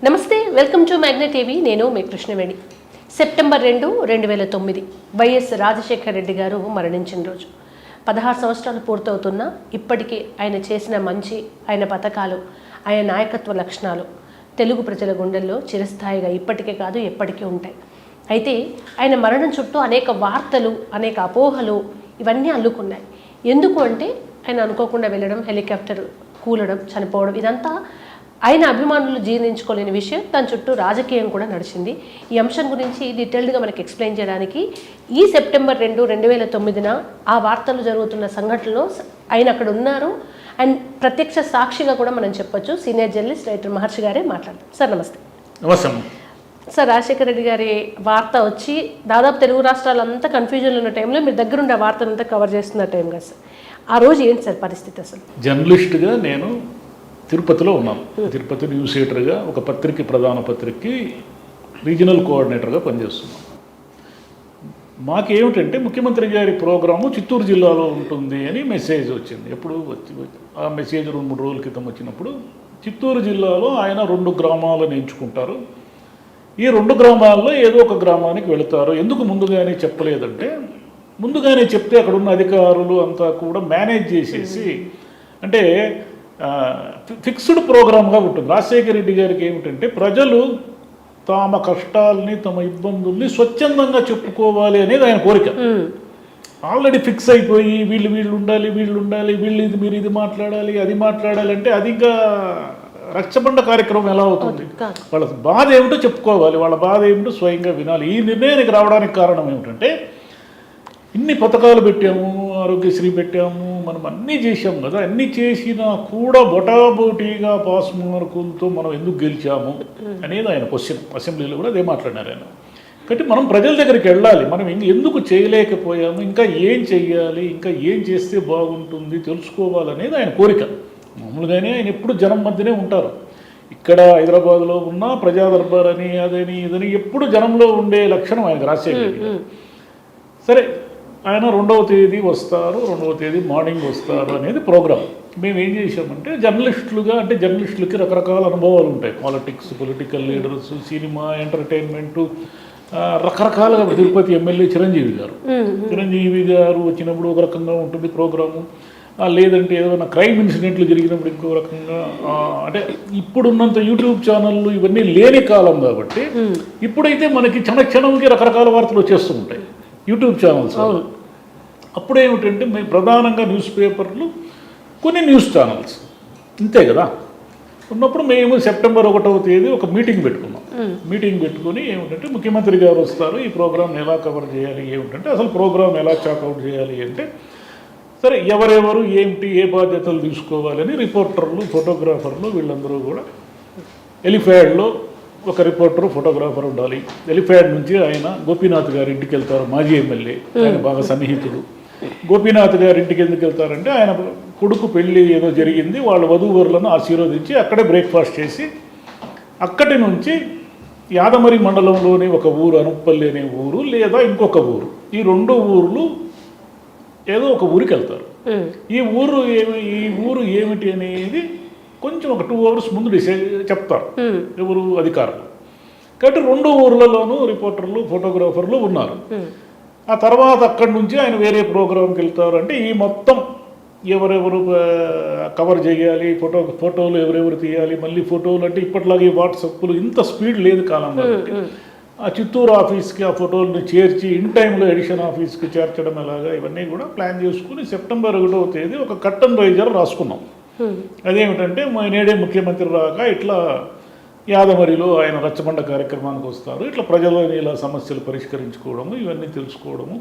నమస్తే, welcome to Magnet TV. నేను మీ కృష్ణవేణి. సెప్టెంబర్ 2, 2009 వైఎస్ రాజశేఖర రెడ్డి గారు మరణించిన రోజు. 16 సంవత్సరాలు పూర్తవుతున్నా ఇప్పటికీ ఆయన చేసిన మంచి, ఆయన పథకాలు, ఆయన నాయకత్వ లక్షణాలు తెలుగు ప్రజల గుండెల్లో చిరస్థాయిగా ఇప్పటికే కాదు ఎప్పటికీ ఉంటాయి. అయితే ఆయన మరణం చుట్టూ అనేక వార్తలు, అనేక అపోహలు ఇవన్నీ అల్లుకున్నాయి. ఎందుకు అంటే ఆయన అనుకోకుండా వెళ్ళడం, హెలికాప్టర్ కూలడం, చనిపోవడం, ఇదంతా ఆయన అభిమానులు జీర్ణించుకోలేని విషయం. దాని చుట్టూ రాజకీయం కూడా నడిచింది. ఈ అంశం గురించి డీటెయిల్డ్గా మనకి ఎక్స్ప్లెయిన్ చేయడానికి ఈ సెప్టెంబర్ 2, 2009 ఆ వార్తలు జరుగుతున్న సంఘటనలో ఆయన అక్కడ ఉన్నారు అండ్ ప్రత్యక్ష సాక్షిగా కూడా మనం చెప్పొచ్చు. సీనియర్ జర్నలిస్ట్ రైటర్ మహర్షి గారే మాట్లాడతాం. సార్ నమస్తే. నమస్తే సార్, రాజశేఖర రెడ్డి గారి వార్త వచ్చి దాదాపు తెలుగు రాష్ట్రాలంతా కన్ఫ్యూజన్లో ఉన్న టైంలో మీరు దగ్గరుండి ఆ వార్తలంతా కవర్ చేస్తున్న టైం కదా సార్. ఆ రోజు ఏంటి సార్ పరిస్థితి? అసలు జర్నలిస్ట్గా నేను తిరుపతిలో ఉన్నాను. తిరుపతి న్యూస్ ఎడిటర్గా ఒక పత్రిక, ప్రధాన పత్రికకి రీజనల్ కోఆర్డినేటర్గా పనిచేస్తున్నాను. మాకేమిటంటే ముఖ్యమంత్రి గారి ప్రోగ్రాము చిత్తూరు జిల్లాలో ఉంటుంది అని మెసేజ్ వచ్చింది. ఎప్పుడు ఆ మెసేజ్ 2-3 రోజుల క్రితం వచ్చినప్పుడు చిత్తూరు జిల్లాలో ఆయన 2 గ్రామాలను ఎంచుకుంటారు. ఈ 2 గ్రామాల్లో ఏదో ఒక గ్రామానికి వెళతారు. ఎందుకు ముందుగానే చెప్పలేదంటే, ముందుగానే చెప్తే అక్కడ ఉన్న అధికారులు అంతా కూడా మేనేజ్ చేసేసి, అంటే ఫిక్స్డ్ ప్రోగ్రామ్గా ఉంటుంది. రాజశేఖర రెడ్డి గారికి ఏమిటంటే ప్రజలు తమ కష్టాలని, తమ ఇబ్బందుల్ని స్వచ్ఛందంగా చెప్పుకోవాలి అనేది ఆయన కోరిక. ఆల్రెడీ ఫిక్స్ అయిపోయి వీళ్ళు ఉండాలి, వీళ్ళు మీరు ఇది మాట్లాడాలి, అది మాట్లాడాలి అంటే అది ఇంకా రచ్చబండ కార్యక్రమం ఎలా అవుతుంది? వాళ్ళ బాధ ఏమిటో చెప్పుకోవాలి, వాళ్ళ బాధ ఏమిటో స్వయంగా వినాలి. ఈ నిర్ణయానికి రావడానికి కారణం ఏమిటంటే, ఇన్ని పథకాలు పెట్టాము, ఆరోగ్యశ్రీ పెట్టాము, మనం అన్నీ చేసాము కదా, అన్నీ చేసినా కూడా బొటాబోటీగా పాస్ మార్కులతో మనం ఎందుకు గెలిచాము అనేది ఆయన క్వశ్చన్. అసెంబ్లీలో కూడా అదే మాట్లాడినారు ఆయన. కాబట్టి మనం ప్రజల దగ్గరికి వెళ్ళాలి, మనం ఎందుకు చేయలేకపోయాము, ఇంకా ఏం చెయ్యాలి, ఇంకా ఏం చేస్తే బాగుంటుంది తెలుసుకోవాలనేది ఆయన కోరిక. మామూలుగానే ఆయన ఎప్పుడు జనం మధ్యనే ఉంటారు. ఇక్కడ హైదరాబాద్లో ఉన్న ప్రజా దర్బార్ అని అదని ఇదని ఎప్పుడు జనంలో ఉండే లక్షణం ఆయనకు, రాజశేఖర రెడ్డి. సరే, ఆయన 2వ తేదీ వస్తారు, 2వ తేదీ మార్నింగ్ వస్తారు అనేది ప్రోగ్రామ్. మేము ఏం చేసామంటే జర్నలిస్టులుగా, అంటే జర్నలిస్టులకి రకరకాల అనుభవాలు ఉంటాయి. Politics, political leaders, cinema, entertainment, రకరకాలుగా. తిరుపతి ఎమ్మెల్యే చిరంజీవి గారు వచ్చినప్పుడు ఒక రకంగా ఉంటుంది ప్రోగ్రాము. లేదంటే ఏదైనా క్రైమ్ ఇన్సిడెంట్లు జరిగినప్పుడు ఇంకో రకంగా. అంటే ఇప్పుడున్నంత యూట్యూబ్ ఛానళ్ళు ఇవన్నీ లేని కాలం కాబట్టి ఇప్పుడైతే మనకి క్షణంకి రకరకాల వార్తలు వచ్చేస్తూ ఉంటాయి యూట్యూబ్ ఛానల్స్. అప్పుడేమిటంటే మేము ప్రధానంగా న్యూస్ పేపర్లు, కొన్ని న్యూస్ ఛానల్స్, ఇంతే కదా ఉన్నప్పుడు మేము సెప్టెంబర్ 1వ తేదీ ఒక మీటింగ్ పెట్టుకున్నాం. మీటింగ్ పెట్టుకుని ఏమిటంటే ముఖ్యమంత్రి గారు వస్తారు, ఈ ప్రోగ్రామ్ ఎలా కవర్ చేయాలి, ఏమిటంటే అసలు ప్రోగ్రామ్ ఎలా చాకౌట్ చేయాలి అంటే, సరే ఎవరెవరు ఏమిటి, ఏ బాధ్యతలు తీసుకోవాలని రిపోర్టర్లు, ఫోటోగ్రాఫర్లు వీళ్ళందరూ కూడా, ఎలిఫ్యాడ్లో ఒక రిపోర్టర్, ఫోటోగ్రాఫర్ ఉండాలి. ఎలిఫ్యాడ్ నుంచి ఆయన గోపీనాథ్ గారి ఇంటికి వెళ్తారు, మాజీ ఎమ్మెల్యే, ఆయన బాగా సన్నిహితుడు. గోపీనాథ్ గారి ఇంటికి ఎందుకు వెళ్తారంటే, ఆయన కొడుకు పెళ్ళి ఏదో జరిగింది, వాళ్ళ వధూవరులను ఆశీర్వదించి అక్కడే బ్రేక్ఫాస్ట్ చేసి, అక్కడి నుంచి యాదమరి మండలంలోని ఒక ఊరు, అనుప్పల్లి అనే ఊరు, లేదా ఇంకొక ఊరు, ఈ 2 ఊర్లు ఏదో ఒక ఊరికి వెళ్తారు. ఈ ఊరు ఏమిటి అనేది కొంచెం ఒక 2 hours ముందు డిసైడ్ చెప్తారు ఎవరు, అధికారులు. కాబట్టి 2 ఊర్లలోనూ రిపోర్టర్లు, ఫోటోగ్రాఫర్లు ఉన్నారు. ఆ తర్వాత అక్కడి నుంచి ఆయన వేరే ప్రోగ్రాంకి వెళ్తారు. అంటే ఈ మొత్తం ఎవరెవరు కవర్ చేయాలి, ఫోటోలు ఎవరెవరు తీయాలి, మళ్ళీ ఫోటోలు అంటే ఇప్పట్లాగే వాట్సాప్లు ఇంత స్పీడ్ లేదు కాలం కాబట్టి ఆ చిత్తూరు ఆఫీస్కి ఆ ఫోటోలను చేర్చి ఇన్ టైంలో ఎడిషన్ ఆఫీస్కి చేర్చడం ఎలాగా, ఇవన్నీ కూడా ప్లాన్ చేసుకుని సెప్టెంబర్ 1వ తేదీ ఒక కర్టన్ రైజర్ రాసుకున్నాం. అదేమిటంటే నేడే ముఖ్యమంత్రి రాక ఇట్లా యాదమరిలో ఆయన రచ్చబండ కార్యక్రమానికి వస్తారు, ఇట్లా ప్రజలని ఇలా సమస్యలు పరిష్కరించుకోవడము, ఇవన్నీ తెలుసుకోవడము.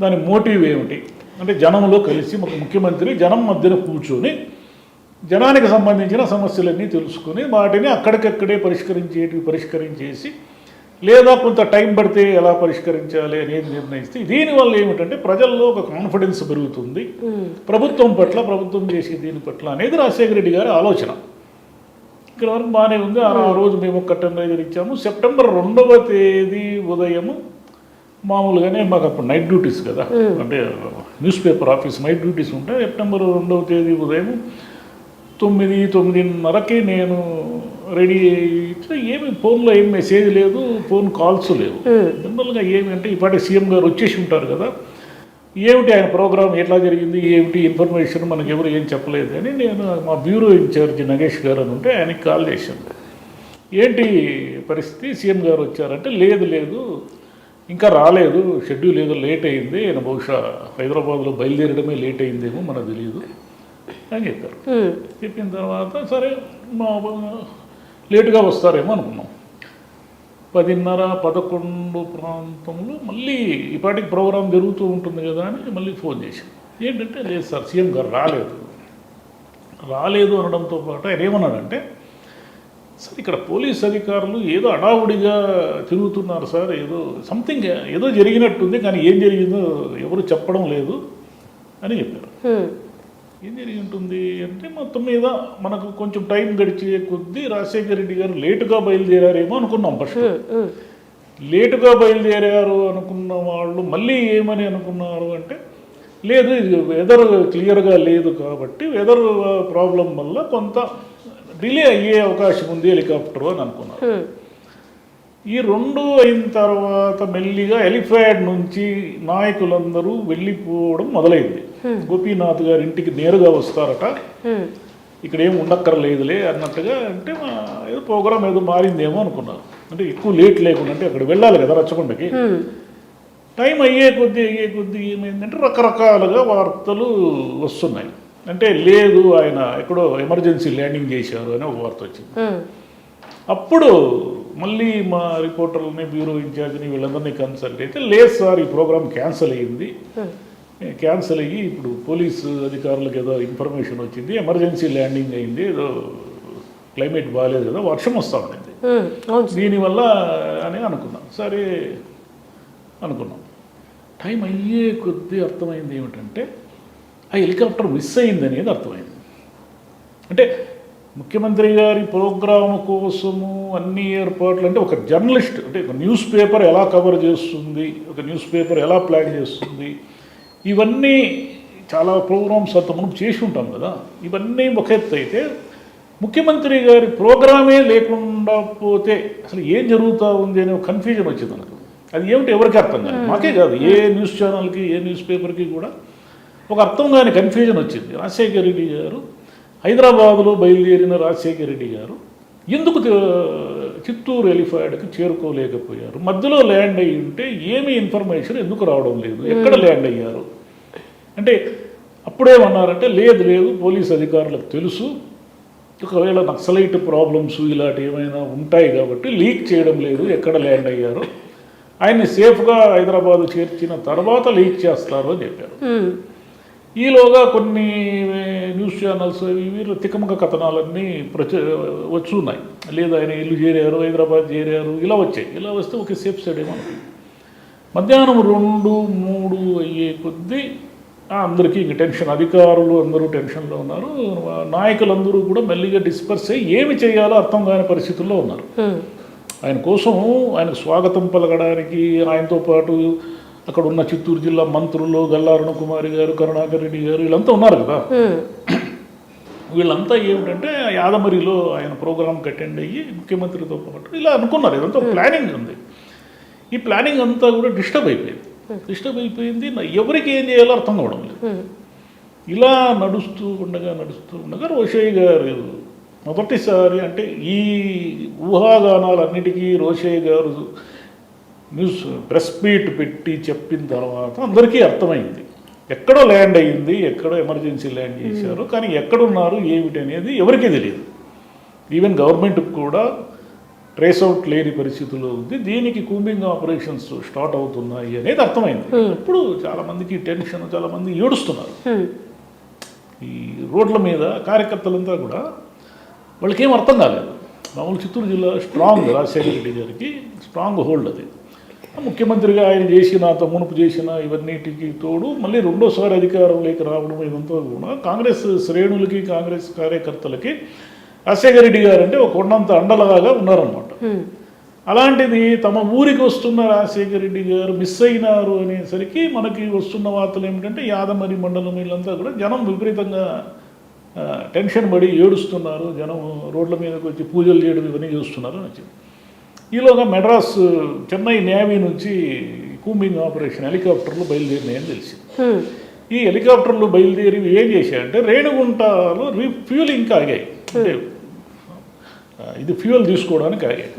దాని మోటివ్ ఏమిటి అంటే, జనంలో కలిసి ముఖ్యమంత్రి జనం మధ్యన కూర్చొని జనానికి సంబంధించిన సమస్యలన్నీ తెలుసుకుని వాటిని అక్కడికక్కడే పరిష్కరించేసి, లేదా కొంత టైం పడితే ఎలా పరిష్కరించాలి అనేది నిర్ణయిస్తే, దీనివల్ల ఏమిటంటే ప్రజల్లో ఒక కాన్ఫిడెన్స్ పెరుగుతుంది ప్రభుత్వం పట్ల, ప్రభుత్వం చేసే దీని పట్ల అనేది రాజశేఖర రెడ్డి గారి ఆలోచన. ఇక్కడ వరకు బాగానే ఉంది. ఆ రోజు మేము కర్టన్ రైజర్ ఇచ్చాము. సెప్టెంబర్ 2వ తేదీ ఉదయము మామూలుగానే మాకు అప్పుడు నైట్ డ్యూటీస్ కదా, అంటే news paper office night duties ఉంటాయి. సెప్టెంబర్ 2వ తేదీ ఉదయం 9-9:30కి నేను రెడీ ఇట్లా ఏమి ఫోన్లో ఏం మెసేజ్ లేదు, ఫోన్ కాల్స్ లేవు. జనరల్గా ఏమి అంటే ఇప్పటి సీఎం గారు వచ్చేసి ఉంటారు కదా, ఏమిటి ఆయన ప్రోగ్రామ్ ఎట్లా జరిగింది, ఏమిటి ఇన్ఫర్మేషన్ మనకు ఎవరు ఏం చెప్పలేదు అని నేను మా బ్యూరో ఇన్ఛార్జ్ నగేష్ గారు అని ఉంటే ఆయనకి కాల్ చేశాను. ఏంటి పరిస్థితి, సీఎం గారు వచ్చారంటే లేదు ఇంకా రాలేదు, షెడ్యూల్ ఏదో లేట్ అయింది, ఆయన బహుశా హైదరాబాద్లో బయలుదేరడమే లేట్ అయిందేమో మనకు తెలియదు అని చెప్పారు. చెప్పిన తర్వాత సరే లేటుగా వస్తారేమో అనుకున్నాం. 10:30, 11 ప్రాంతంలో మళ్ళీ ఇప్పటికి ప్రోగ్రాం జరుగుతూ ఉంటుంది కదా అని మళ్ళీ ఫోన్ చేశాం. ఏంటంటే లేదు సార్, సీఎం గారు రాలేదు అనడంతో పాటు ఆయన ఏమన్నాడంటే, సార్ ఇక్కడ పోలీస్ అధికారులు ఏదో అడావుడిగా తిరుగుతున్నారు సార్, ఏదో సంథింగ్ ఏదో జరిగినట్టుంది, కానీ ఏం జరిగిందో ఎవరు చెప్పడం లేదు అని చెప్పారు. ఏం జరిగి ఉంటుంది అంటే మొత్తం మీద మనకు కొంచెం టైం గడిచే కొద్దీ రాజశేఖర రెడ్డి గారు లేటుగా బయలుదేరారేమో అనుకున్నాం. ఫస్ట్ లేటుగా బయలుదేరారు అనుకున్న వాళ్ళు మళ్ళీ ఏమని అనుకున్నారు అంటే, లేదు ఇది వెదర్ క్లియర్గా లేదు కాబట్టి వెదర్ ప్రాబ్లం వల్ల కొంత డిలే అయ్యే అవకాశం ఉంది హెలికాప్టర్ అని అనుకున్నారు. ఈ 2 అయిన తర్వాత మెల్లిగా ఎలిఫాడ్ నుంచి నాయకులందరూ వెళ్ళిపోవడం మొదలైంది. గోపీనాథ్ గారి ఇంటికి నేరుగా వస్తారట, ఇక్కడ ఏం ఉండక్కర్లేదులే అన్నట్టుగా. అంటే ఏదో ప్రోగ్రామ్ ఏదో మారిందేమో అనుకున్నారు. అంటే ఎక్కువ లేట్ లేకుండా, అంటే అక్కడ వెళ్ళాలి కదా రచ్చకొండకి. టైం అయ్యే కొద్దీ ఏమైందంటే రకరకాలుగా వార్తలు వస్తున్నాయి. అంటే లేదు ఆయన ఎక్కడో ఎమర్జెన్సీ ల్యాండింగ్ చేశారు అని ఒక వార్త వచ్చింది. అప్పుడు మళ్ళీ మా రిపోర్టర్లని, బ్యూరో ఇన్ఛార్జ్ని వీళ్ళందరినీ కన్సల్ట్ అయితే, లేదు సార్ ఈ ప్రోగ్రామ్ క్యాన్సిల్ అయ్యింది, క్యాన్సిల్ అయ్యి ఇప్పుడు పోలీసు అధికారులకు ఏదో ఇన్ఫర్మేషన్ వచ్చింది, ఎమర్జెన్సీ ల్యాండింగ్ అయింది, ఏదో క్లైమేట్ బాగాలేదు కదా, వర్షం వస్తూ ఉండింది, దీనివల్ల అని అనుకున్నాం. సరే అనుకున్నాం. టైం అయ్యే కొద్దీ అర్థమైంది ఏమిటంటే ఆ హెలికాప్టర్ మిస్ అయింది అనేది అర్థమైంది. అంటే ముఖ్యమంత్రి గారి ప్రోగ్రాము కోసము అన్ని ఏర్పాట్లు, అంటే ఒక జర్నలిస్ట్, అంటే ఒక న్యూస్ పేపర్ ఎలా కవర్ చేస్తుంది, ఒక న్యూస్ పేపర్ ఎలా ప్లాన్ చేస్తుంది, ఇవన్నీ చాలా ప్రోగ్రామ్స్ అంత మనం చేసి ఉంటాం కదా, ఇవన్నీ ఒక ఎత్తు అయితే ముఖ్యమంత్రి గారి ప్రోగ్రామే లేకుండా పోతే అసలు ఏం జరుగుతూ ఉంది అనే ఒక కన్ఫ్యూజన్ వచ్చింది మనకు. అది ఏమిటి ఎవరికి అర్థం కాదు, మాకే కాదు, ఏ న్యూస్ ఛానల్కి ఏ న్యూస్ పేపర్కి కూడా ఒక అర్థం కాని కన్ఫ్యూజన్ వచ్చింది. రాజశేఖర రెడ్డి గారు హైదరాబాదులో బయలుదేరిన రాజశేఖర రెడ్డి గారు ఎందుకు చిత్తూరు ఎలిఫాడ్కి చేరుకోలేకపోయారు, మధ్యలో ల్యాండ్ అయ్యి ఉంటే ఏమీ ఇన్ఫర్మేషన్ ఎందుకు రావడం లేదు, ఎక్కడ ల్యాండ్ అయ్యారు అంటే అప్పుడేమన్నారంటే, లేదు పోలీస్ అధికారులకు తెలుసు, ఒకవేళ నక్సలైట్ ప్రాబ్లమ్స్ ఇలాంటి ఏమైనా ఉంటాయి కాబట్టి లీక్ చేయడం లేదు ఎక్కడ ల్యాండ్ అయ్యారు, ఆయన్ని సేఫ్గా హైదరాబాద్ చేర్చిన తర్వాత లీక్ చేస్తారు అని చెప్పారు. ఈలోగా కొన్ని న్యూస్ ఛానల్స్ ఇవి తికమక కథనాలన్నీ వచ్చున్నాయి, లేదు ఆయన ఇల్లు చేరారు, హైదరాబాద్ చేరారు, ఇలా వచ్చాయి. ఇలా వస్తే ఒక సేఫ్ సైడ్ ఏమనుకుంది. మధ్యాహ్నం 2, 3 అయ్యే కొద్దీ అందరికీ ఇంక టెన్షన్, అధికారులు అందరూ టెన్షన్లో ఉన్నారు, నాయకులందరూ కూడా మెల్లిగా డిస్పర్స్ అయ్యి ఏమి చేయాలో అర్థం కాని పరిస్థితుల్లో ఉన్నారు. ఆయన కోసం ఆయనకు స్వాగతం పలకడానికి ఆయనతో పాటు అక్కడ ఉన్న చిత్తూరు జిల్లా మంత్రులు గల్లా కుమారి గారు, కరుణాకర్ రెడ్డి గారు వీళ్ళంతా ఉన్నారు కదా. వీళ్ళంతా ఏమిటంటే యాదమరిలో ఆయన ప్రోగ్రామ్కి అటెండ్ అయ్యి ముఖ్యమంత్రితో పాటు ఇలా అనుకున్నారు, ఇదంతా ప్లానింగ్ ఉంది. ఈ ప్లానింగ్ అంతా కూడా డిస్టర్బ్ అయిపోయింది. ఎవరికి ఏం చేయాలో అర్థం కావడం లేదు. ఇలా నడుస్తూ ఉండగా రోషయ్య గారు మొదటిసారి, అంటే ఈ ఊహాగానాలన్నిటికీ రోషయ్య గారు న్యూస్ ప్రెస్ మీట్ పెట్టి చెప్పిన తర్వాత అందరికీ అర్థమైంది, ఎక్కడో ల్యాండ్ అయ్యింది, ఎక్కడో ఎమర్జెన్సీ ల్యాండ్ చేశారు, కానీ ఎక్కడున్నారు ఏమిటి అనేది ఎవరికీ తెలియదు. ఈవెన్ గవర్నమెంట్కి కూడా ట్రేస్ అవుట్ లేని పరిస్థితుల్లో ఉంది. దీనికి కూంబింగ్ ఆపరేషన్స్ స్టార్ట్ అవుతున్నాయి అనేది అర్థమైంది. ఇప్పుడు చాలామందికి టెన్షన్, చాలామంది ఏడుస్తున్నారు. ఈ రోడ్ల మీద కార్యకర్తలంతా కూడా వాళ్ళకి ఏం అర్థం కాలేదు. మామూలు చిత్తూరు జిల్లా స్ట్రాంగ్, రాజశేఖర రెడ్డి గారికి స్ట్రాంగ్ హోల్డ్ అది. ముఖ్యమంత్రిగా ఆయన చేసిన, మునుపు చేసిన ఇవన్నిటికి తోడు మళ్ళీ రెండోసారి అధికారంలోకి రావడం, ఇదంతా కూడా కాంగ్రెస్ శ్రేణులకి, కాంగ్రెస్ కార్యకర్తలకి రాజశేఖర రెడ్డి గారు అంటే ఒక కొండంత అండలాగా ఉన్నారనమాట. అలాంటిది తమ ఊరికి వస్తున్న రాజశేఖర రెడ్డి గారు మిస్ అయినారు అనేసరికి మనకి వస్తున్న వార్తలు ఏమిటంటే యాదమరి మండలం వీళ్ళంతా కూడా జనం విపరీతంగా టెన్షన్ పడి ఏడుస్తున్నారు, జనం రోడ్ల మీదకి వచ్చి పూజలు చేయడం ఇవన్నీ చూస్తున్నారు అని వచ్చింది. ఈలోగా మెడ్రాస్ చెన్నై నేవీ నుంచి కూంబింగ్ ఆపరేషన్ హెలికాప్టర్లు బయలుదేరినాయని తెలిసింది. ఈ హెలికాప్టర్లు బయలుదేరి ఏం చేశాయంటే రేణిగుంటలో ఫ్యూలింగ్కి ఆగాయి, అంటే ఇది ఫ్యూయల్ తీసుకోవడానికి ఆగాయి.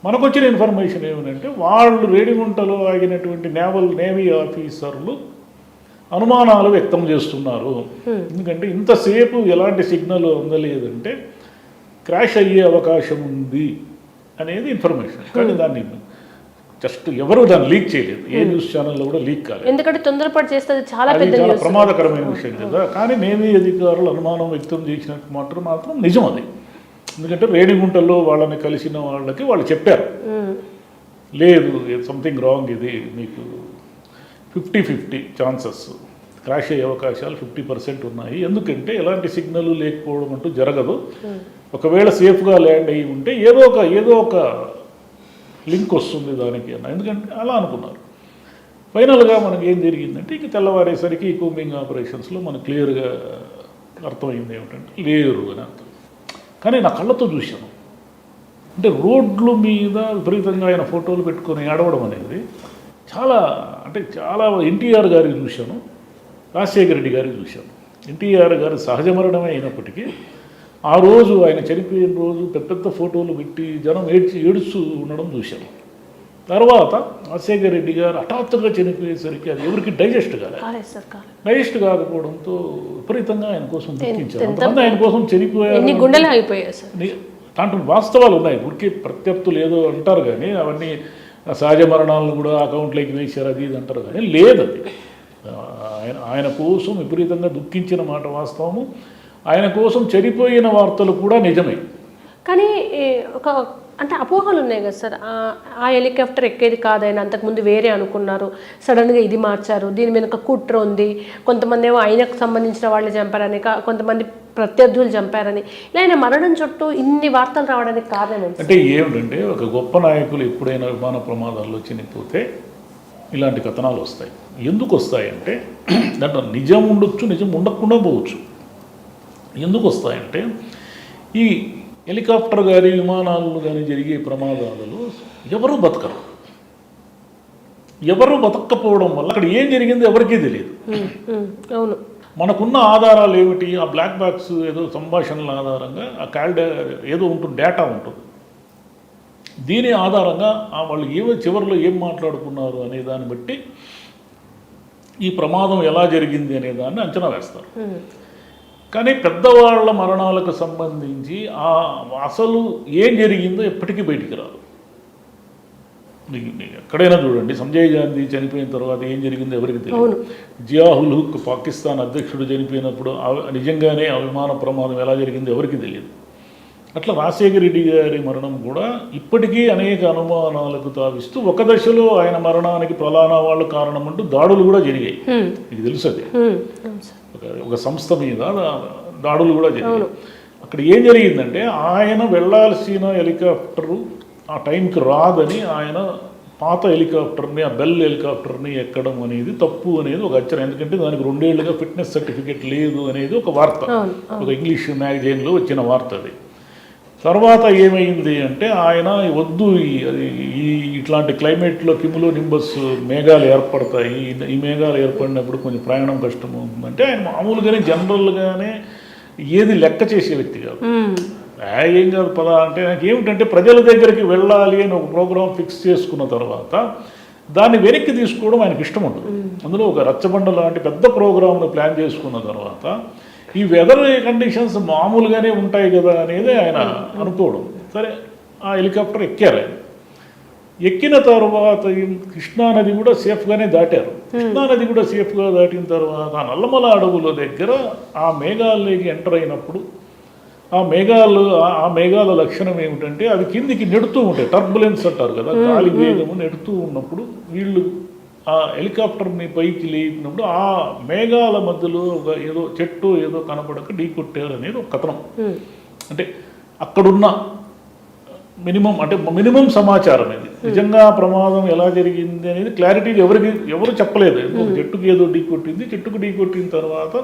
మనకు వచ్చిన ఇన్ఫర్మేషన్ ఏమిటంటే వాళ్ళు రేణిగుంటలో ఆగినటువంటి నేవీ ఆఫీసర్లు అనుమానాలు వ్యక్తం చేస్తున్నారు. ఎందుకంటే ఇంతసేపు ఎలాంటి సిగ్నల్ అందలేదంటే క్రాష్ అయ్యే అవకాశం ఉంది అనేది ఇన్ఫర్మేషన్. కానీ దాన్ని జస్ట్ ఎవరు దాన్ని లీక్ చేయలేదు, ఏ న్యూస్ ఛానల్లో కూడా లీక్ కాలేదు. ఎందుకంటే తొందరపాటు చేస్తే చాలా ప్రమాదకరమైన విషయం కదా. కానీ నేవీ అధికారులు అనుమానం వ్యక్తం చేసినట్టు మాత్రం నిజం అది. ఎందుకంటే రేణిగుంటలో వాళ్ళని కలిసిన వాళ్ళకి వాళ్ళు చెప్పారు, లేదు సంథింగ్ రాంగ్, ఇది మీకు 50-50 ఛాన్సెస్, క్రాష్ అయ్యే అవకాశాలు 50% ఉన్నాయి. ఎందుకంటే ఎలాంటి సిగ్నల్ లేకపోవడం అంటూ జరగదు. ఒకవేళ సేఫ్గా ల్యాండ్ అయ్యి ఉంటే ఏదో ఒక లింక్ వస్తుంది దానికి అన్న, ఎందుకంటే అలా అనుకున్నారు. ఫైనల్గా మనకి ఏం జరిగిందంటే ఇంక తెల్లవారేసరికి ఈ కూంబింగ్ ఆపరేషన్స్లో మనకు క్లియర్గా అర్థమైంది ఏమిటంటే లేరు అని అర్థం. కానీ నా కళ్ళతో చూశాను, అంటే రోడ్ల మీద విపరీతంగా ఆయన ఫోటోలు పెట్టుకొని ఏడవడం అనేది చాలా ఎన్టీఆర్ గారికి చూశాను, రాజశేఖర రెడ్డి గారికి చూశాను. ఎన్టీఆర్ గారి సహజ మరణమే అయినప్పటికీ ఆ రోజు ఆయన చనిపోయిన రోజు పెద్ద ఫోటోలు పెట్టి జనం ఏడుస్తూ ఉండడం చూశాను. తర్వాత రాజశేఖర రెడ్డి గారు హఠాత్తుగా చనిపోయేసరికి అది ఎవరికి డైజెస్ట్ కాకపోవడంతో విపరీతంగా ఆయన కోసం దుఃఖించారు. అంతమంది ఆయన కోసం చనిపోయారు. దాంట్లో వాస్తవాలు ఉన్నాయి, ఊరికే ప్రత్యర్థులు ఏదో అంటారు కానీ అవన్నీ సహజ మరణాలను కూడా అకౌంట్లోకి వేశారు అది ఇది అంటారు కానీ లేదు. అది ఆయన కోసం విపరీతంగా దుఃఖించిన మాట వాస్తవము, ఆయన కోసం చనిపోయిన వార్తలు కూడా నిజమే. కానీ అంటే అపోహలు ఉన్నాయి కదా సార్, ఆ హెలికాప్టర్ ఎక్కేది కాదని అంతకుముందు వేరే అనుకున్నారు, సడన్గా ఇది మార్చారు, దీని వెనుక కుట్ర ఉంది, కొంతమంది ఏమో ఆయనకు సంబంధించిన వాళ్ళు చంపారని, కొంతమంది ప్రత్యర్థులు చంపారని, ఇలా ఆయన మరణం చుట్టూ ఇన్ని వార్తలు రావడానికి కారణం అంటే ఏమిటంటే ఒక గొప్ప నాయకులు ఎప్పుడైనా విమాన ప్రమాదాల్లో చనిపోతే ఇలాంటి కథనాలు వస్తాయి. ఎందుకు వస్తాయంటే దాంట్లో నిజం ఉండొచ్చు, నిజం ఉండకుండా పోవచ్చు. ఎందుకు వస్తాయంటే ఈ హెలికాప్టర్ కానీ విమానాలు కానీ జరిగే ప్రమాదాలలో ఎవరు బతకపోవడం వల్ల అక్కడ ఏం జరిగిందో ఎవరికీ తెలియదు. అవును, మనకున్న ఆధారాలు ఏమిటి? ఆ బ్లాక్ బాక్స్ ఏదో సంభాషణల ఆధారంగా ఆ ఏదో ఉంటుంది, డేటా ఉంటుంది. దీని ఆధారంగా వాళ్ళు చివరిలో ఏం మాట్లాడుకున్నారు అనే దాన్ని బట్టి ఈ ప్రమాదం ఎలా జరిగింది అనే దాన్ని అంచనా వేస్తారు. కానీ పెద్దవాళ్ల మరణాలకు సంబంధించి అసలు ఏం జరిగిందో ఎప్పటికీ బయటికి రాదు. ఎక్కడైనా చూడండి, సంజయ్ గాంధీ చనిపోయిన తర్వాత ఏం జరిగిందో ఎవరికి తెలియదు. జియాఉల్ హక్ పాకిస్తాన్ అధ్యక్షుడు చనిపోయినప్పుడు నిజంగానే ఆ విమాన ప్రమాదం ఎలా జరిగిందో ఎవరికి తెలియదు. అట్లా రాజశేఖర రెడ్డి గారి మరణం కూడా ఇప్పటికీ అనేక అనుమానాలకు తావిస్తూ ఒక దశలో ఆయన మరణానికి ప్రధాన వాళ్ళు కారణం అంటూ దాడులు కూడా జరిగాయి. మీకు తెలుసు అది, ఒక సంస్థ మీద దాడులు కూడా జరిగాయి. అక్కడ ఏం జరిగిందంటే ఆయన వెళ్ళాల్సిన హెలికాప్టరు ఆ టైంకి రాదని ఆయన పాత హెలికాప్టర్ని, ఆ బెల్ హెలికాప్టర్ని ఎక్కడం అనేది తప్పు అనేది ఒక అచ్చరం. ఎందుకంటే దానికి 2 ఏళ్లుగా ఫిట్నెస్ సర్టిఫికేట్ లేదు అనేది ఒక వార్త, ఒక ఇంగ్లీష్ మ్యాగజైన్లో వచ్చిన వార్త అది. తర్వాత ఏమైంది అంటే ఆయన వద్దు, ఇట్లాంటి క్లైమేట్లో కిములో నింబస్ మేఘాలు ఏర్పడతాయి, ఈ మేఘాలు ఏర్పడినప్పుడు కొంచెం ప్రయాణం కష్టం అవుతుందంటే ఆయన మామూలుగానే జనరల్గానే ఏది లెక్క చేసే వ్యక్తి కాదు. ఏం కాదు పదా అంటే నాకు ఏమిటంటే ప్రజల దగ్గరికి వెళ్ళాలి అని ఒక ప్రోగ్రాం ఫిక్స్ చేసుకున్న తర్వాత దాన్ని వెనక్కి తీసుకోవడం ఆయనకి ఇష్టం ఉండదు. అందులో ఒక రచ్చబండ లాంటి పెద్ద ప్రోగ్రామ్ను ప్లాన్ చేసుకున్న తర్వాత ఈ వెదర్ కండిషన్స్ మామూలుగానే ఉంటాయి కదా అనేది ఆయన అనుకోవడం. సరే, ఆ హెలికాప్టర్ ఎక్కారు. ఆయన ఎక్కిన తర్వాత కృష్ణానది కూడా సేఫ్గానే దాటారు. కృష్ణానది కూడా సేఫ్గా దాటిన తర్వాత ఆ నల్లమల అడవుల దగ్గర ఆ మేఘాలలోకి ఎంటర్ అయినప్పుడు ఆ మేఘాల లక్షణం ఏమిటంటే అవి కిందికి నెడుతూ ఉంటాయి, టర్బులెన్స్ అంటారు కదా, గాలి వేగము నెడుతూ ఉన్నప్పుడు వీళ్ళు ఆ హెలికాప్టర్ని పైకి లేపినప్పుడు ఆ మేఘాల మధ్యలో ఏదో చెట్టు ఏదో కనపడక ఢీకొట్టారు అనేది ఒక కథనం. అంటే అక్కడున్న మినిమం సమాచారం ఇది. నిజంగా ప్రమాదం ఎలా జరిగింది అనేది క్లారిటీగా ఎవరు చెప్పలేదు. చెట్టుకు ఏదో ఢీకొట్టింది, చెట్టుకు ఢీకొట్టిన తర్వాత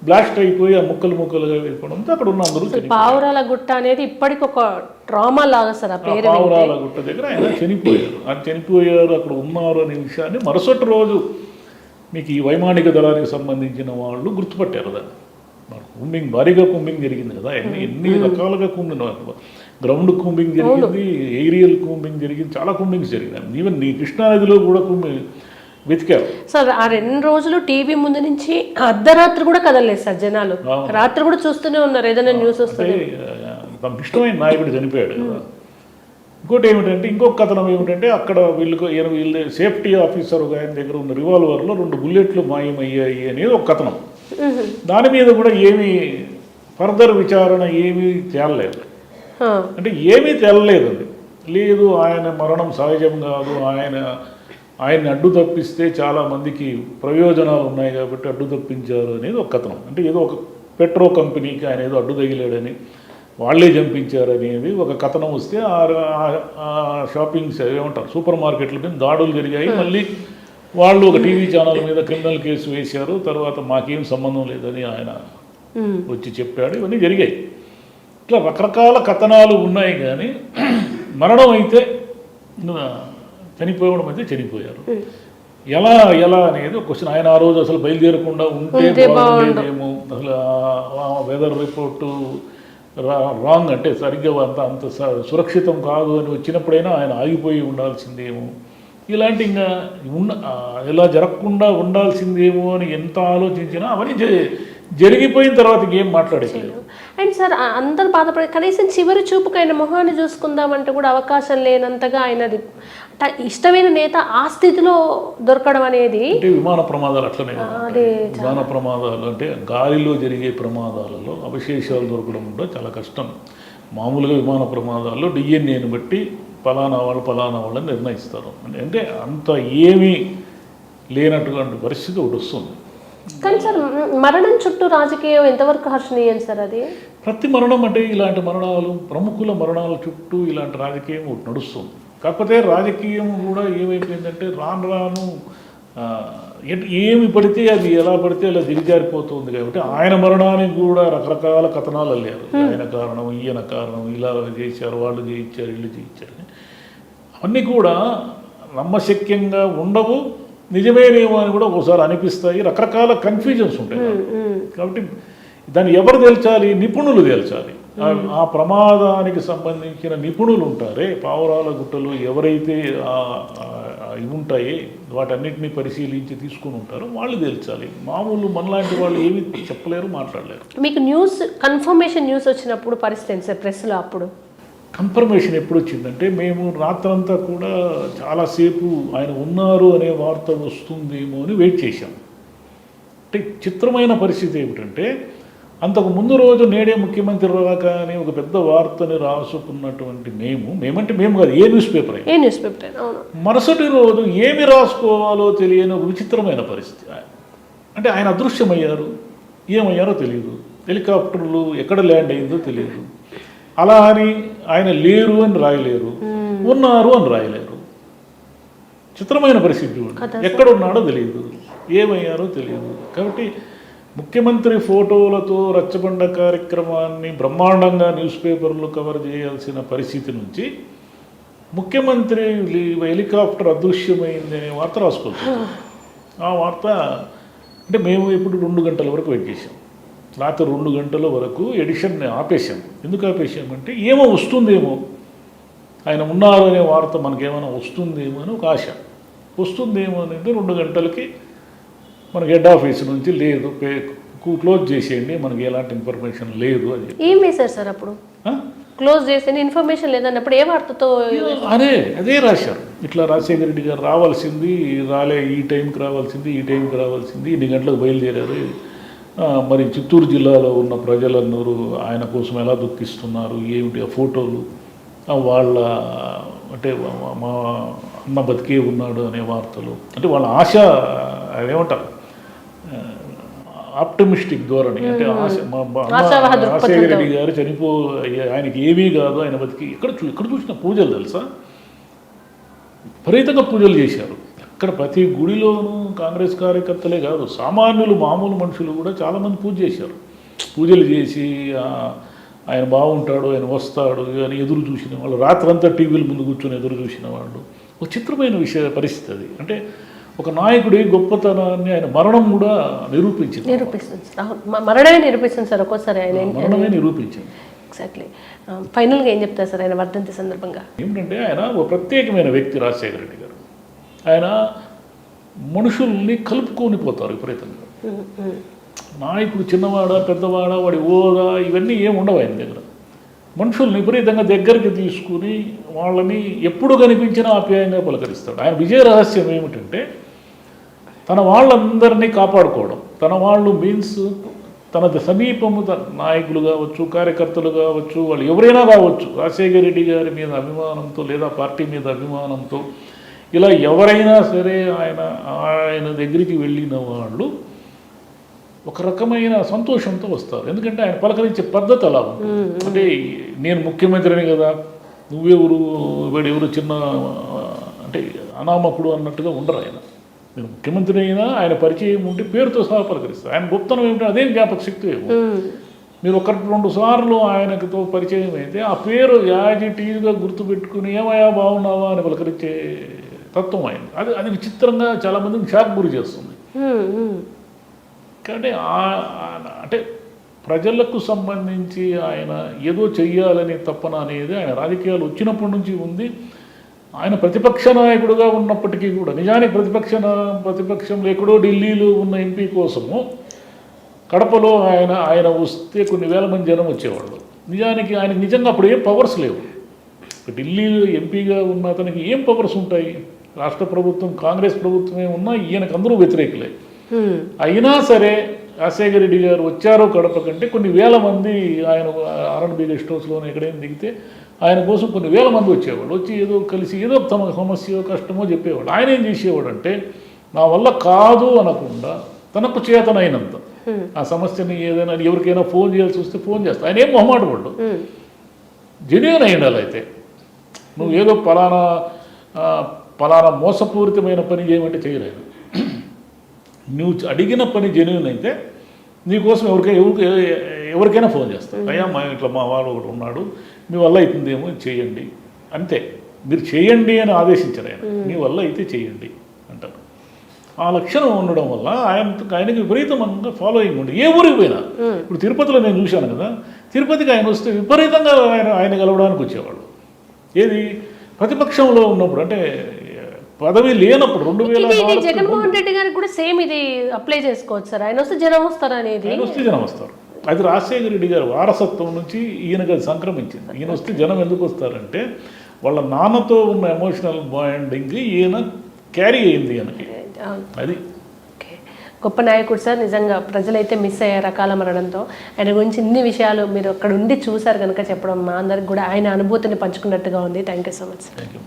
బ్లాస్ట్ అయిపోయి ఆ ముక్కలు ముక్కలుగా వెళ్ళిపోవడంతో అక్కడ ఉన్న అందరూ పావురాల గుట్ట అనేది ఇప్పటికి ఒక డ్రామా లాగా సార్ ఆ పేరు. పావురాల గుట్ట దగ్గర ఆయన చనిపోయారు. ఆయన చనిపోయారు, అక్కడ ఉన్నారు అనే విషయాన్ని మరుసటి రోజు మీకు ఈ వైమానిక దళానికి సంబంధించిన వాళ్ళు గుర్తుపట్టారు దాన్ని. కూంబింగ్ భారీగా కూంబింగ్ జరిగింది కదా, ఎన్ని రకాలుగా కూంబింగ్, గ్రౌండ్ కూంబింగ్ జరిగింది, ఏరియల్ కూంబింగ్ జరిగింది, చాలా కూంబింగ్స్ జరిగింది. ఈవెన్ నీ కృష్ణానదిలో కూడా కూంబింగ్ వెతికారు సార్. ఆ 2 రోజులు టీవీ ముందు నుంచి అర్ధరాత్రి కూడా కదలలేదు సార్ జనాలు, రాత్రి కూడా చూస్తూనే ఉన్నారు ఏదైనా న్యూస్ వస్తుంది. తమకు ఇష్టమైన నాయకుడు చనిపోయాడు కదా. ఇంకోటి ఏమిటంటే, ఇంకొక కథనం ఏమిటంటే, అక్కడ వీళ్ళు సేఫ్టీ ఆఫీసర్ ఆయన దగ్గర ఉన్న రివాల్వర్లో 2 బుల్లెట్లు మాయమయ్యాయి అనేది ఒక కథనం. దాని మీద కూడా ఏమీ ఫర్దర్ విచారణ ఏమీ తేలలేదు. అంటే ఏమీ తేలలేదు. అది లేదు, ఆయన మరణం సహజం కాదు, ఆయన్ని అడ్డు తప్పిస్తే చాలామందికి ప్రయోజనాలు ఉన్నాయి కాబట్టి అడ్డు తప్పించారు అనేది ఒక కథనం. అంటే ఏదో ఒక పెట్రో కంపెనీకి ఆయన ఏదో అడ్డు తగిలాడని, వాళ్ళే చంపించారు అనేది ఒక కథనం వస్తే ఆ షాపింగ్స్ ఏమంటారు సూపర్ మార్కెట్ల మీద దాడులు జరిగాయి. మళ్ళీ వాళ్ళు ఒక టీవీ ఛానల్ మీద క్రిమినల్ కేసు వేశారు. తర్వాత మాకేం సంబంధం లేదని ఆయన వచ్చి చెప్పాడు. ఇవన్నీ జరిగాయి. ఇట్లా రకరకాల కథనాలు ఉన్నాయి. కానీ మరణం అయితే చనిపోవడం అయితే చనిపోయారు. ఎలా అనేది ఒక క్వశ్చన్. ఆయన ఆ రోజు అసలు బయలుదేరకుండా ఉంటే బాగుండేదేమో, అసలు వెదర్ రిపోర్టు రాంగ్ అంటే సరిగ్గా అంత సురక్షితం కాదు అని వచ్చినప్పుడైనా ఆయన ఆగిపోయి ఉండాల్సిందేమో, ఇలాంటి ఇంకా ఇలా జరగకుండా ఉండాల్సిందేమో అని ఎంత ఆలోచించినా అవన్నీ జరిగిపోయిన తర్వాత ఇంకేం మాట్లాడేది. అండ్ సార్ అందరూ బాధపడే కనీసం చివరి చూపుకు ఆయన మొహాన్ని చూసుకుందామంటే కూడా అవకాశం లేనంతగా ఆయనది ఇష్టమైన నేత ఆ స్థితిలో దొరకడం అనేది. అంటే విమాన ప్రమాదాలు అట్లనే, విమాన ప్రమాదాలు అంటే గాలిలో జరిగే ప్రమాదాలలో అవశేషాలు దొరకడం కూడా చాలా కష్టం. మామూలుగా విమాన ప్రమాదాల్లో డిఎన్ఏని బట్టి పలానా వాళ్ళని నిర్ణయిస్తారు. అంటే అంత ఏమీ లేనటువంటి పరిస్థితి ఒకటి వస్తుంది. కానీ సార్ మరణం చుట్టూ రాజకీయం ఎంతవరకు హర్షణీయం సార్? అది ప్రతి మరణం అంటే ఇలాంటి మరణాలు, ప్రముఖుల మరణాల చుట్టూ ఇలాంటి రాజకీయం ఒకటి నడుస్తుంది. కాకపోతే రాజకీయం కూడా ఏమైపోయిందంటే రాను ఏమి పడితే అది ఎలా పడితే అలా దిగజారిపోతుంది. కాబట్టి ఆయన మరణానికి కూడా రకరకాల కథనాలు అల్లారు. ఆయన కారణం, ఈయన కారణం, ఇలా చేశారు, వాళ్ళు చేయించారు, వీళ్ళు చేయించారు. అవన్నీ కూడా నమ్మశక్యంగా ఉండవు, నిజమేనేమో అని కూడా ఒకసారి అనిపిస్తాయి. రకరకాల కన్ఫ్యూజన్స్ ఉంటాయి. కాబట్టి దాన్ని ఎవరు తేల్చాలి? నిపుణులు తేల్చాలి. ఆ ప్రమాదానికి సంబంధించిన నిపుణులు ఉంటారే, పావురాల గుట్టలు ఎవరైతే ఇవి ఉంటాయి వాటన్నిటిని పరిశీలించి తీసుకుని ఉంటారో వాళ్ళు తేల్చాలి. మామూలు మనలాంటి వాళ్ళు ఏమి చెప్పలేరు, మాట్లాడలేరు. మీకు కన్ఫర్మేషన్ న్యూస్ వచ్చినప్పుడు పరిస్థితి సార్ ప్రెస్లో? అప్పుడు కన్ఫర్మేషన్ ఎప్పుడు వచ్చిందంటే, మేము రాత్రంతా కూడా చాలాసేపు ఆయన ఉన్నారు అనే వార్త వస్తుందేమో అని వెయిట్ చేశాం. అంటే చిత్రమైన పరిస్థితి ఏమిటంటే, అంతకు ముందు రోజు నేడే ముఖ్యమంత్రి రాక అని ఒక పెద్ద వార్తని రాసుకున్నటువంటి మేమంటే మేము కాదు, ఏ న్యూస్ పేపర్ మరుసటి రోజు ఏమి రాసుకోవాలో తెలియని ఒక విచిత్రమైన పరిస్థితి. అంటే ఆయన అదృశ్యమయ్యారు, ఏమయ్యారో తెలియదు, హెలికాప్టర్లు ఎక్కడ ల్యాండ్ అయిందో తెలియదు. అలా అని ఆయన లేరు అని రాయలేరు, ఉన్నారు అని రాయలేరు. చిత్రమైన పరిస్థితి. ఎక్కడున్నాడో తెలియదు, ఏమయ్యారో తెలియదు. కాబట్టి ముఖ్యమంత్రి ఫోటోలతో రచ్చబండ కార్యక్రమాన్ని బ్రహ్మాండంగా న్యూస్ పేపర్లు కవర్ చేయాల్సిన పరిస్థితి నుంచి ముఖ్యమంత్రి హెలికాప్టర్ అదృశ్యమైంది అనే వార్త రాసుకోవచ్చు. ఆ వార్త అంటే మేము ఇప్పుడు 2 గంటల వరకు వెయిట్ చేసాం. రాత్రి 2 గంటల వరకు ఎడిషన్ని ఆపేశాం. ఎందుకు ఆపేసామంటే ఏమో వస్తుందేమో, ఆయన ఉన్నారు అనే వార్త మనకేమైనా వస్తుందేమో అని ఒక ఆశ. వస్తుందేమో అనేది 2 గంటలకి మనకి హెడ్ ఆఫీస్ నుంచి లేదు, క్లోజ్ చేసేయండి, మనకి ఎలాంటి ఇన్ఫర్మేషన్ లేదు అని. ఏం వేశారు సార్ అప్పుడు? క్లోజ్ చేసేయండి, ఇన్ఫర్మేషన్ లేదన్నప్పుడు ఏ వార్తతో? అదే రాశారు. ఇట్లా రాజశేఖర రెడ్డి గారు రావాల్సింది రాలే, ఈ టైంకి రావాల్సింది ఈ టైంకి రావాల్సింది, ఇన్ని గంటలకు బయలుదేరారు. మరి చిత్తూరు జిల్లాలో ఉన్న ప్రజలందరూ ఆయన కోసం ఎలా దుఃఖిస్తున్నారు, ఏమిటి ఆ ఫోటోలు, వాళ్ళ అంటే మా అన్న బతికే ఉన్నాడు అనే వార్తలు, అంటే వాళ్ళ ఆశ అదేమంటారు ఆప్టమిస్టిక్ ధోరణి. అంటే ఆశ రాజశేఖర రెడ్డి గారు ఆయనకి ఏమీ కాదు, ఆయన బతికి ఎక్కడ చూసిన పూజలు తెలుసా, విపరీతంగా పూజలు చేశారు. ఎక్కడ ప్రతి గుడిలోనూ కాంగ్రెస్ కార్యకర్తలే కాదు, సామాన్యులు మామూలు మనుషులు కూడా చాలామంది పూజ చేశారు. పూజలు చేసి ఆయన బాగుంటాడు, ఆయన వస్తాడు అని ఎదురు చూసిన వాళ్ళు, రాత్రంతా టీవీల ముందు కూర్చొని ఎదురు చూసిన వాళ్ళు. ఒక చిత్రమైన పరిస్థితి అది. అంటే ఒక నాయకుడి గొప్పతనాన్ని ఆయన మరణం కూడా నిరూపిస్తుంది. మరణమే నిరూపిస్తుంది సార్ ఒక్కోసారి ఆయన. మరణమే నిరూపించింది. ఎగ్జాక్ట్లీ. ఫైనల్గా ఏం చెప్తారు సార్ ఆయన వర్ధంతి సందర్భంగా? ఏమిటంటే ఆయన ఒక ప్రత్యేకమైన వ్యక్తి రాజశేఖర రెడ్డి గారు. ఆయన మనుషుల్ని కలుపుకొని పోతారు విపరీతంగా. నాయకుడు చిన్నవాడ పెద్దవాడ వాడి హోదా ఇవన్నీ ఏమి ఉండవు ఆయన దగ్గర. మనుషుల్ని విపరీతంగా దగ్గరికి తీసుకుని వాళ్ళని ఎప్పుడు కనిపించినా ఆప్యాయంగా పలకరిస్తాడు. ఆయన విజయ రహస్యం ఏమిటంటే తన వాళ్ళందరినీ కాపాడుకోవడం. తన వాళ్ళు మీన్స్ తన సమీపము నాయకులు కావచ్చు, కార్యకర్తలు కావచ్చు, వాళ్ళు ఎవరైనా కావచ్చు, రాజశేఖర రెడ్డి గారి మీద అభిమానంతో లేదా పార్టీ మీద అభిమానంతో ఇలా ఎవరైనా సరే ఆయన దగ్గరికి వెళ్ళిన వాళ్ళు ఒక రకమైన సంతోషంతో వస్తారు. ఎందుకంటే ఆయన పలకరించే పద్ధతి అలా ఉంటుంది. అంటే నేను ముఖ్యమంత్రిని కదా, నువ్వెవరు ఎవరు చిన్న అంటే అనామకుడు అన్నట్టుగా ఉండరు ఆయన. నేను ముఖ్యమంత్రి అయినా ఆయన పరిచయం ఉంటే పేరుతో సహా పలకరిస్తారు. ఆయన గొప్పతనం ఏమిటంటే అదేం జ్ఞాపక శక్తి ఏమో. మీరు 1-2 సార్లు ఆయనతో పరిచయం అయితే ఆ పేరు యాజిటీగా గుర్తుపెట్టుకుని ఏమయ్యా బాగున్నావా అని పలకరించే తత్వం ఆయన. అది విచిత్రంగా చాలామందిని షాక్ గురి చేస్తుంది. కాబట్టి అంటే ప్రజలకు సంబంధించి ఆయన ఏదో చెయ్యాలనే తపన అనేది ఆయన రాజకీయాలు వచ్చినప్పటి నుంచి ఉంది. ఆయన ప్రతిపక్ష నాయకుడుగా ఉన్నప్పటికీ కూడా నిజానికి ప్రతిపక్షంలో ఎక్కడో ఢిల్లీలో ఉన్న ఎంపీ కోసము కడపలో ఆయన వస్తే కొన్ని వేల మంది జనం వచ్చేవాళ్ళు. నిజానికి ఆయనకి నిజంగా అప్పుడు ఏం పవర్స్ లేవు. ఢిల్లీలో ఎంపీగా ఉన్న అతనికి ఏం పవర్స్ ఉంటాయి? రాష్ట్ర ప్రభుత్వం కాంగ్రెస్ ప్రభుత్వమే ఉన్నా ఈయనకు అందరూ వ్యతిరేకులే. అయినా సరే రాజశేఖర రెడ్డి గారు వచ్చారో కడప కంటే కొన్ని వేల మంది ఆయన R&B గెస్ట్ హౌస్లోనే ఎక్కడైనా దిగితే ఆయన కోసం కొన్ని వేల మంది వచ్చేవాళ్ళు. వచ్చి ఏదో కలిసి ఏదో తమ సమస్య కష్టమో చెప్పేవాళ్ళు. ఆయన ఏం చేసేవాడు అంటే నా వల్ల కాదు అనకుండా తనకు చేతనైనంత ఆ సమస్యని ఏదైనా ఎవరికైనా ఫోన్ చేయాల్సి వస్తే ఫోన్ చేస్తా. ఆయన ఏం మొహమాటపడ్డు, జెన్యూన్ అయి ఉండాలి. అయితే నువ్వు ఏదో పలానా మోసపూరితమైన పని చేయమంటే చేయలేదు. నువ్వు అడిగిన పని జెన్యూన్ అయితే నీకోసం ఎవరికైనా ఫోన్ చేస్తాను. అయ్యా ఇట్లా మా వాడు ఒకటి ఉన్నాడు, మీ వల్ల అవుతుందేమో చేయండి, అంతే. మీరు చేయండి అని ఆదేశించారు ఆయన, మీ వల్ల అయితే చేయండి అంటారు. ఆ లక్షణం ఉండడం వల్ల ఆయనకి విపరీతంగా ఫాలోయింగ్ ఉంది. ఏ ఊరికి పోయినా, ఇప్పుడు తిరుపతిలో నేను చూశాను కదా, తిరుపతికి ఆయన వస్తే విపరీతంగా ఆయన కలవడానికి వచ్చేవాళ్ళు. ఏది ప్రతిపక్షంలో ఉన్నప్పుడు, అంటే పదవి లేనప్పుడు 2004 జగన్మోహన్ రెడ్డి గారికి కూడా సేమ్ ఇది అప్లై చేసుకోవచ్చు సార్. ఆయన వస్తే జనం వస్తారు అనేది. ఆయన వస్తే జనం వస్తారు. అది రాజశేఖర రెడ్డి గారి వారసత్వం నుంచి ఈయనకు అది సంక్రమించింది. ఈయన వస్తే జనం ఎందుకు వస్తారంటే వాళ్ళ నాన్నతో ఉన్న ఎమోషనల్ బాండింగ్ ఈయన క్యారీ అయింది ఈయనకి. అది గొప్ప నాయకుడు సార్. నిజంగా ప్రజలైతే మిస్ అయ్యారు రకాల మరణంతో. ఆయన గురించి ఇన్ని విషయాలు మీరు అక్కడ ఉండి చూసారు కనుక చెప్పడం మా అందరికి కూడా ఆయన అనుభూతిని పంచుకున్నట్టుగా ఉంది. Thank you so much. Thank you.